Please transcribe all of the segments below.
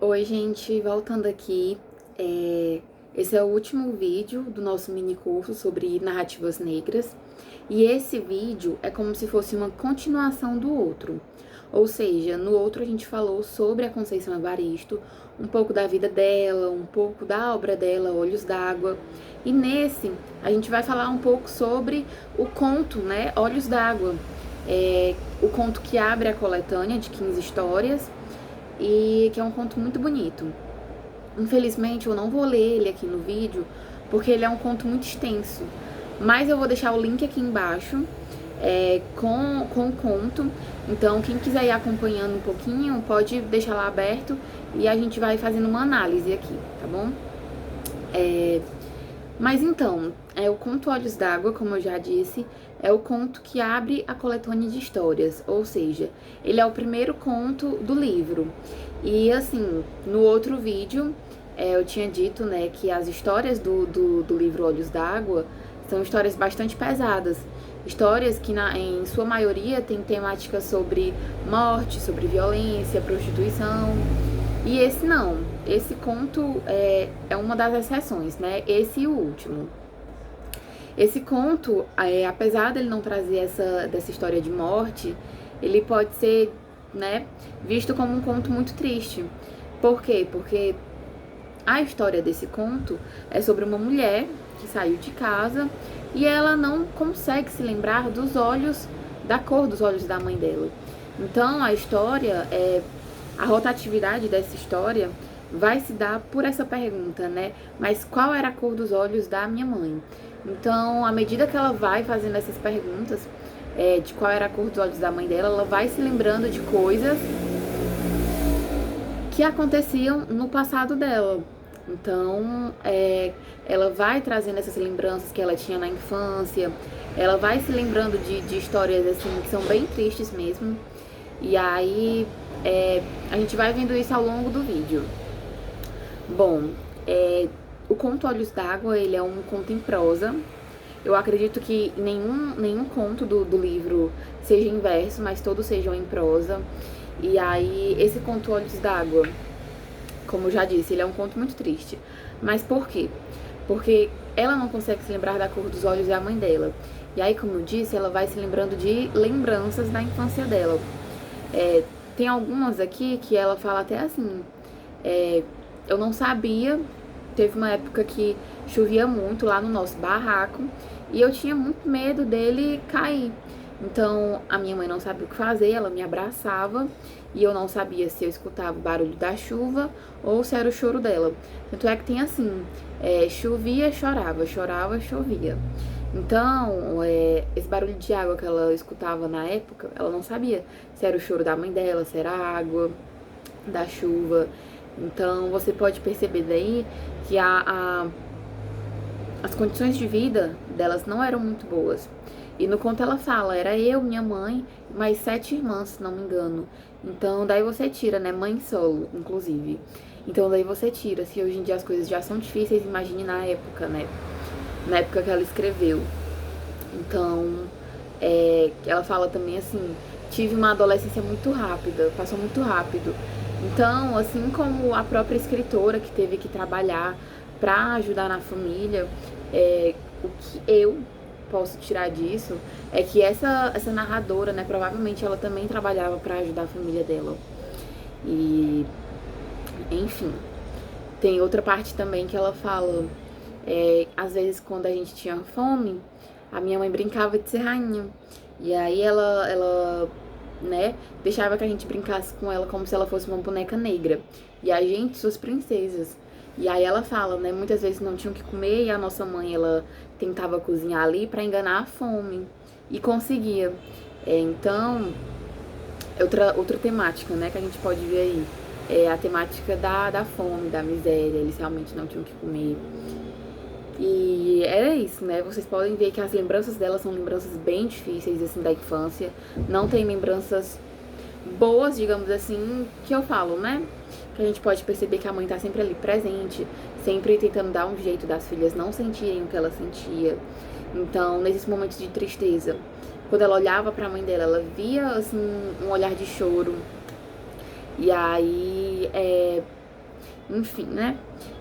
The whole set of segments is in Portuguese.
Oi, gente, voltando aqui, esse é o último vídeo do nosso mini curso sobre narrativas negras, e esse vídeo é como se fosse uma continuação do outro. Ou seja, no outro a gente falou sobre a Conceição Evaristo, um pouco da vida dela, um pouco da obra dela, Olhos d'Água, e nesse a gente vai falar um pouco sobre o conto, né, Olhos d'Água, o conto que abre a coletânea de 15 histórias, e que é um conto muito bonito. Infelizmente eu não vou ler ele aqui no vídeo, porque ele é um conto muito extenso, mas eu vou deixar o link aqui embaixo com o conto, então quem quiser ir acompanhando um pouquinho, pode deixar lá aberto e a gente vai fazendo uma análise aqui, tá bom? Mas então, o conto Olhos d'Água, como eu já disse, é o conto que abre a coletânea de histórias, ou seja, ele é o primeiro conto do livro. E assim, no outro vídeo, eu tinha dito, né, que as histórias do livro Olhos d'Água são histórias bastante pesadas. Histórias que, em sua maioria, tem temática sobre morte, sobre violência, prostituição. E esse não. Esse conto é uma das exceções, né? Esse e o último. Esse conto, apesar dele não trazer dessa história de morte, ele pode ser, né, visto como um conto muito triste. Por quê? Porque a história desse conto é sobre uma mulher que saiu de casa e ela não consegue se lembrar da cor dos olhos da mãe dela. Então a história, a rotatividade dessa história vai se dar por essa pergunta, né? Mas qual era a cor dos olhos da minha mãe? Então, à medida que ela vai fazendo essas perguntas, de qual era a cor dos olhos da mãe dela, ela vai se lembrando de coisas que aconteciam no passado dela. Então, ela vai trazendo essas lembranças que ela tinha na infância, ela vai se lembrando de histórias assim que são bem tristes mesmo. E aí, a gente vai vendo isso ao longo do vídeo. Bom, o conto Olhos d'Água, ele é um conto em prosa. Eu acredito que nenhum conto do livro seja em verso, mas todos sejam em prosa. E aí, esse conto Olhos d'Água, como eu já disse, ele é um conto muito triste. Mas por quê? Porque ela não consegue se lembrar da cor dos olhos da mãe dela. E aí, como eu disse, ela vai se lembrando de lembranças da infância dela. Tem algumas aqui que ela fala até assim, eu não sabia, teve uma época que chovia muito lá no nosso barraco e eu tinha muito medo dele cair. Então a minha mãe não sabia o que fazer, ela me abraçava e eu não sabia se eu escutava o barulho da chuva ou se era o choro dela. Tanto é que tem assim, chovia, chorava, chorava, chovia. Então, esse barulho de água que ela escutava na época, ela não sabia se era o choro da mãe dela, se era a água da chuva. Então, você pode perceber daí que as condições de vida delas não eram muito boas. E no conto ela fala, era eu, minha mãe, mais 7 irmãs, se não me engano. Então, daí você tira, né, mãe solo, inclusive. Então, daí você tira, se hoje em dia as coisas já são difíceis, imagine na época, né? Na época que ela escreveu. Então, ela fala também assim, tive uma adolescência muito rápida, passou muito rápido. Então, assim como a própria escritora que teve que trabalhar para ajudar na família, o que eu posso tirar disso é que essa narradora, né, provavelmente ela também trabalhava para ajudar a família dela. E, enfim, tem outra parte também que ela fala, às vezes quando a gente tinha fome, a minha mãe brincava de ser rainha. E aí ela né, deixava que a gente brincasse com ela como se ela fosse uma boneca negra. E a gente, suas princesas. E aí ela fala, né, muitas vezes não tinham o que comer e a nossa mãe, ela tentava cozinhar ali pra enganar a fome. E conseguia. Então, outra temática, né, que a gente pode ver aí. É a temática da fome, da miséria. Eles realmente não tinham o que comer. E era isso, né? Vocês podem ver que as lembranças dela são lembranças bem difíceis, assim, da infância. Não tem lembranças boas, digamos assim, que eu falo, né? Que a gente pode perceber que a mãe tá sempre ali presente, sempre tentando dar um jeito das filhas não sentirem o que ela sentia. Então, nesses momentos de tristeza, quando ela olhava pra mãe dela, ela via, assim, um olhar de choro. E aí, enfim, né?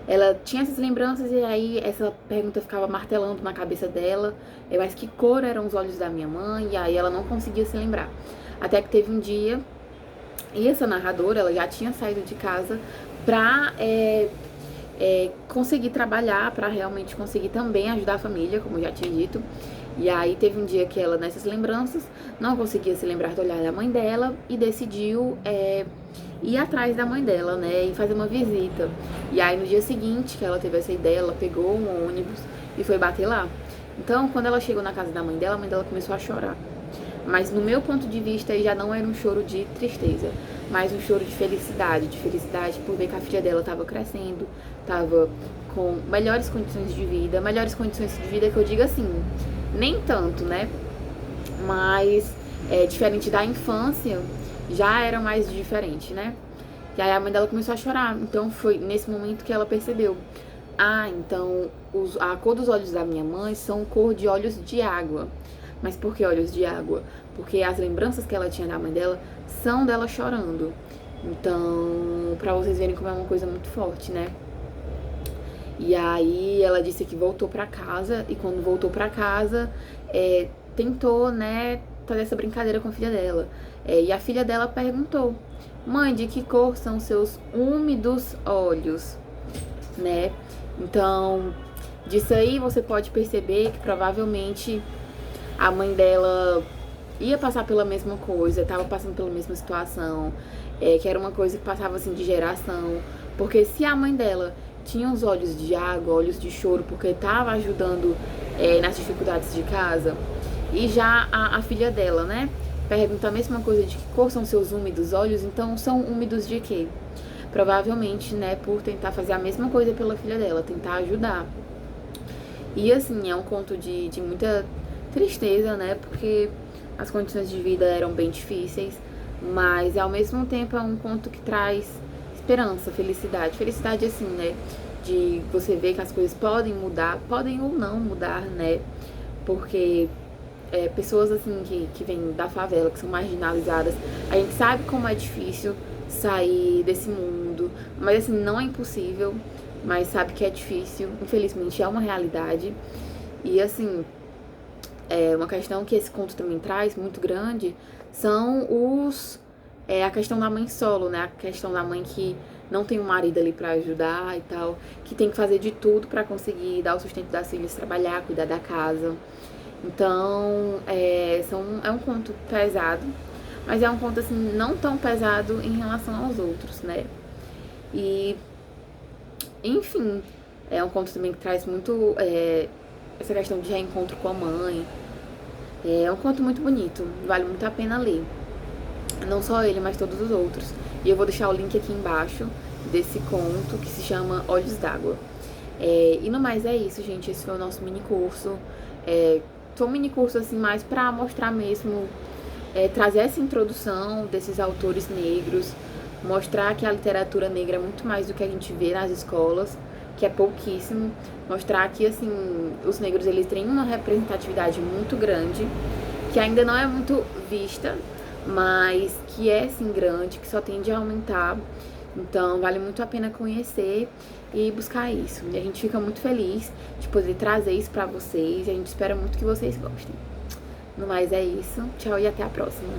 Ela tinha essas lembranças e aí essa pergunta ficava martelando na cabeça dela. Mas que cor eram os olhos da minha mãe? E aí ela não conseguia se lembrar. Até que teve um dia, e essa narradora, ela já tinha saído de casa pra conseguir trabalhar, pra realmente conseguir também ajudar a família, como eu já tinha dito. E aí teve um dia que ela, nessas lembranças, não conseguia se lembrar do olhar da mãe dela e decidiu ir atrás da mãe dela, né, e fazer uma visita. E aí no dia seguinte que ela teve essa ideia, ela pegou um ônibus e foi bater lá. Então, quando ela chegou na casa da mãe dela, a mãe dela começou a chorar. Mas no meu ponto de vista, já não era um choro de tristeza, mas um choro de felicidade por ver que a filha dela estava crescendo, estava com melhores condições de vida que eu digo assim, nem tanto, né? Mas diferente da infância, já era mais diferente, né? E aí a mãe dela começou a chorar. Então foi nesse momento que ela percebeu: ah, então a cor dos olhos da minha mãe são cor de olhos de água. Mas por que olhos de água? Porque as lembranças que ela tinha da mãe dela são dela chorando. Então, pra vocês verem como é uma coisa muito forte, né? E aí ela disse que voltou pra casa, e quando voltou pra casa, tentou, né, fazer essa brincadeira com a filha dela. E a filha dela perguntou: mãe, de que cor são seus úmidos olhos? Né? Então, disso aí você pode perceber que provavelmente a mãe dela ia passar pela mesma coisa, estava passando pela mesma situação, que era uma coisa que passava assim de geração. Porque se a mãe dela tinha os olhos de água, olhos de choro, porque estava ajudando nas dificuldades de casa, e já a filha dela, né, pergunta a mesma coisa, de que cor são seus úmidos olhos, então são úmidos de quê? Provavelmente, né, por tentar fazer a mesma coisa pela filha dela, tentar ajudar. E assim, é um conto de muita tristeza, né, porque as condições de vida eram bem difíceis, mas ao mesmo tempo é um conto que traz esperança, felicidade. Felicidade assim, né, de você ver que as coisas podem mudar, podem ou não mudar, né, porque pessoas assim que vêm da favela, que são marginalizadas, a gente sabe como é difícil sair desse mundo, mas assim, não é impossível, mas sabe que é difícil, infelizmente é uma realidade. E assim, uma questão que esse conto também traz, muito grande, são a questão da mãe solo, né, a questão da mãe que não tem um marido ali pra ajudar e tal, que tem que fazer de tudo pra conseguir dar o sustento das filhas, trabalhar, cuidar da casa. Então, é um conto pesado, mas é um conto assim, não tão pesado em relação aos outros, né? E, enfim, é um conto também que traz muito essa questão de reencontro com a mãe. É um conto muito bonito, vale muito a pena ler. Não só ele, mas todos os outros. E eu vou deixar o link aqui embaixo desse conto que se chama Olhos d'Água. E no mais é isso, gente. Esse foi o nosso mini curso. Foi um mini curso assim mais pra mostrar mesmo, trazer essa introdução desses autores negros, mostrar que a literatura negra é muito mais do que a gente vê nas escolas, que é pouquíssimo, mostrar que assim os negros eles têm uma representatividade muito grande, que ainda não é muito vista, mas que é sim grande, que só tende a aumentar. Então vale muito a pena conhecer e buscar isso. E a gente fica muito feliz de poder trazer isso pra vocês. E a gente espera muito que vocês gostem. No mais é isso. Tchau e até a próxima.